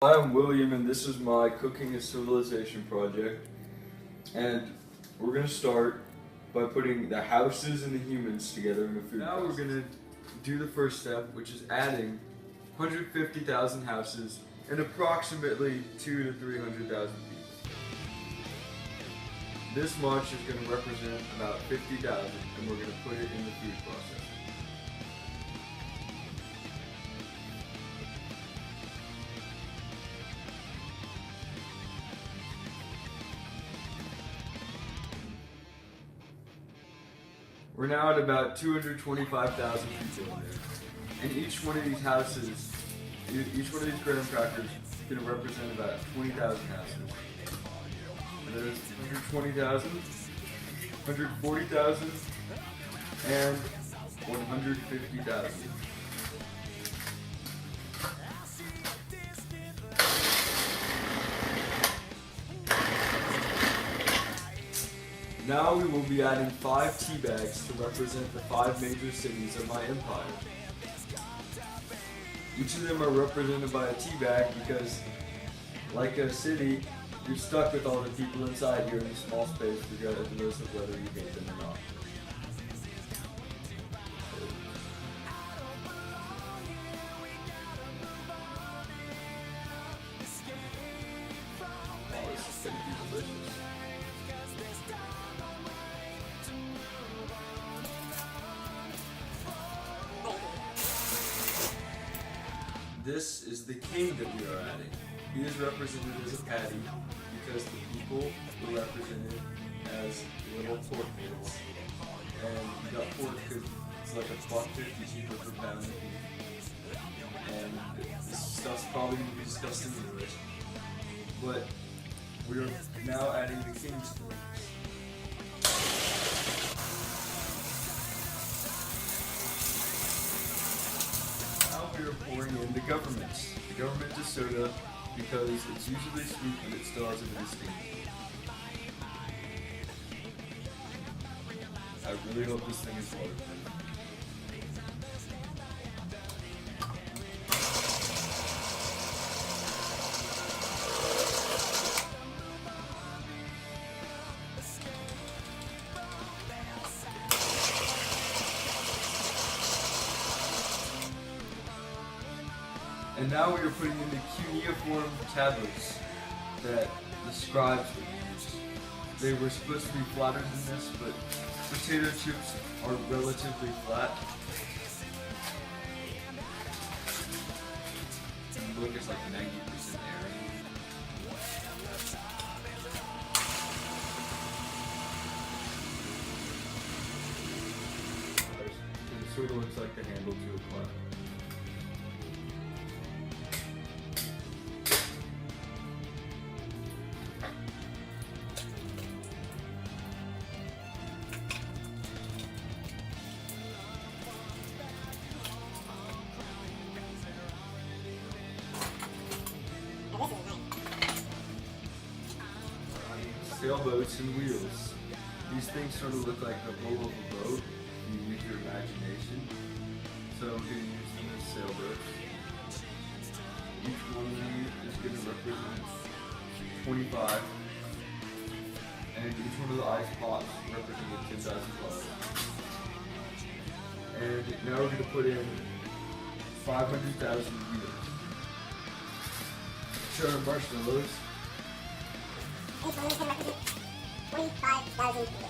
Hi, I'm William, and this is my Cooking a Civilization project. And we're going to start by putting the houses and the humans together in a food process. Now we're going to do the first step, which is adding 150,000 houses and approximately 200,000 to 300,000 people. This much is going to represent about 50,000, and we're going to put it in the food process. We're now at about 225,000 people in there. And each one of these houses, each one of these graham crackers is going to represent about 20,000 houses. And there's 120,000, 140,000, and 150,000. Now we will be adding 5 tea bags to represent the 5 major cities of my empire. Each of them are represented by a tea bag because, like a city, you're stuck with all the people inside here in a small space regardless of whether you hate them or not. Oh, this is going to be delicious. This is the king that we are adding. He is represented as a patty because the people were represented as little pork bits. And you got pork because it's like $1.50 cheaper per pound of beef. And this stuff's probably going to be disgusting anyways. But we are now adding the king's pork. We are pouring in the government. The government is soda because it's usually sweet but it still has a bit of steam. I really hope this thing is waterproof. And now we are putting in the cuneiform tablets that the scribes would use. They were supposed to be flatter than this, but potato chips are relatively flat. And the book is like 90% air. It sort of looks like the handle to a clock. Sailboats and wheels. These things sort of look like the hull of a boat. You use your imagination. So I'm going to use them as sailboats. Each one of them is going to represent 25. And each one of the ice pots represents 10,000 lives. And now we're going to put in 500,000 wheels. Sure, marshmallows. Each one can represent 25,000 people.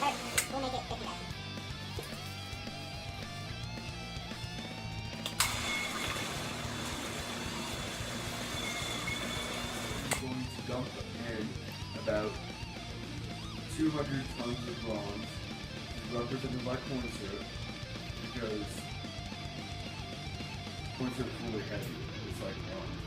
Or we'll make it 50,000. I'm going to dump in about 200 tons of bronze, represented by corn syrup, because corn syrup is really heavy. It's like bronze.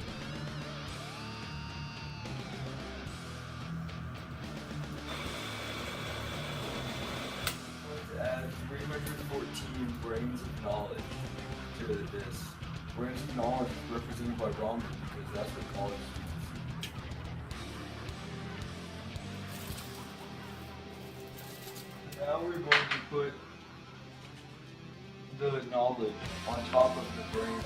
Add 314 brains of knowledge to this. Brains of knowledge is represented by Brahman because that's what college uses. Now we're going to put the knowledge on top of the brain.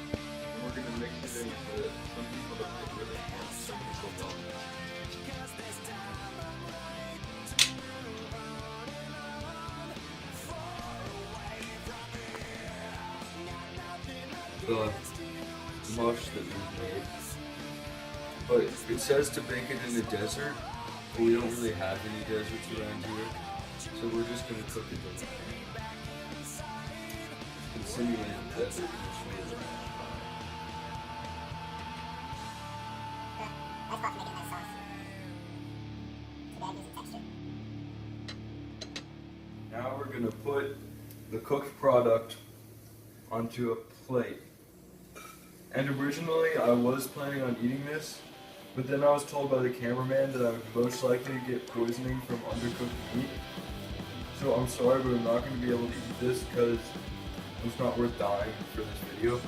And we're gonna mix it into some people that get really smart, some people don't. The mush that we've made. But it says to bake it in the desert, but we don't really have any deserts around here. So we're just gonna cook it in the pan. And simulate the desert. Nice spot to make a nice sauce. Too bad gives it texture. Now we're gonna put the cooked product onto a plate. And originally I was planning on eating this, but then I was told by the cameraman that I would most likely get poisoning from undercooked meat. So I'm sorry, but I'm not going to be able to eat this because it's not worth dying for this video.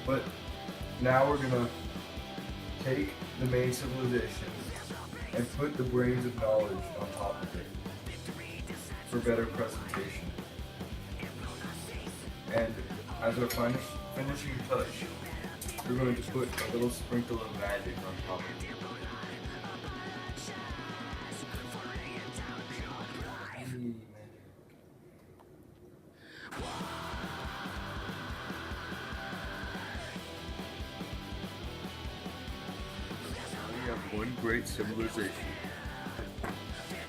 But now we're going to take the main civilization and put the brains of knowledge on top of it for better presentation. And as our finishing touch, we're going to put a little sprinkle of magic on top of it. We have one great civilization.